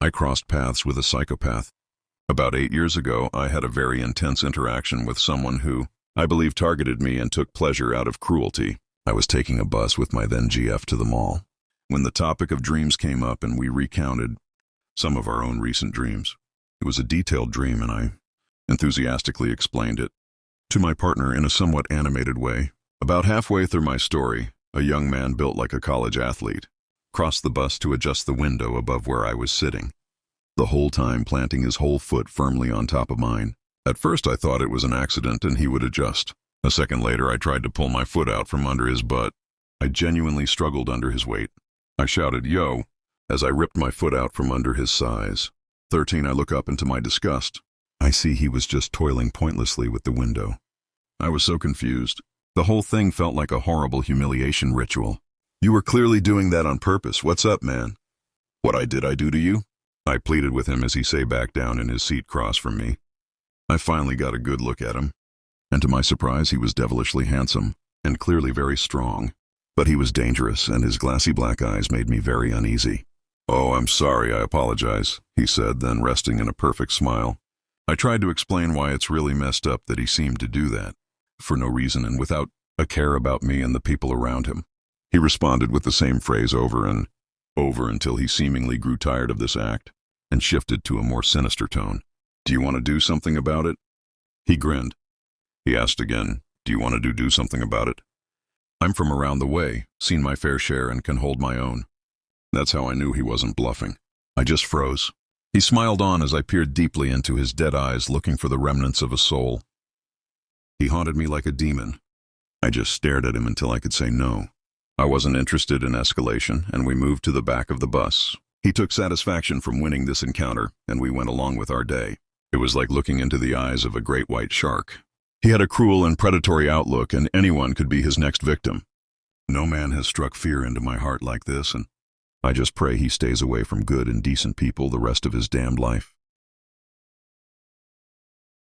I crossed paths with a psychopath. About 8 years ago, I had a very intense interaction with someone who, I believe, targeted me and took pleasure out of cruelty. I was taking a bus with my then GF to the mall, when the topic of dreams came up and we recounted some of our own recent dreams. It was a detailed dream and I enthusiastically explained it to my partner in a somewhat animated way. About halfway through my story, a young man built like a college athlete crossed the bus to adjust the window above where I was sitting, the whole time planting his whole foot firmly on top of mine. At first I thought it was an accident and he would adjust. A second later I tried to pull my foot out from under his butt. I genuinely struggled under his weight. I shouted, "Yo," as I ripped my foot out from under his size. 13, I look up and to my disgust, I see he was just toiling pointlessly with the window. I was so confused. The whole thing felt like a horrible humiliation ritual. "You were clearly doing that on purpose. What's up, man?" "What I do to you?" I pleaded with him as he sat back down in his seat across from me. I finally got a good look at him, and to my surprise he was devilishly handsome and clearly very strong. But he was dangerous, and his glassy black eyes made me very uneasy. "Oh, I'm sorry, I apologize," he said, then resting in a perfect smile. I tried to explain why it's really messed up that he seemed to do that, for no reason and without a care about me and the people around him. He responded with the same phrase over and over until he seemingly grew tired of this act and shifted to a more sinister tone. "Do you want to do something about it?" He grinned. He asked again, "Do you want to do something about it?" I'm from around the way, seen my fair share and can hold my own. That's how I knew he wasn't bluffing. I just froze. He smiled on as I peered deeply into his dead eyes looking for the remnants of a soul. He haunted me like a demon. I just stared at him until I could say no. I wasn't interested in escalation, and we moved to the back of the bus. He took satisfaction from winning this encounter, and we went along with our day. It was like looking into the eyes of a great white shark. He had a cruel and predatory outlook, and anyone could be his next victim. No man has struck fear into my heart like this, and I just pray he stays away from good and decent people the rest of his damned life.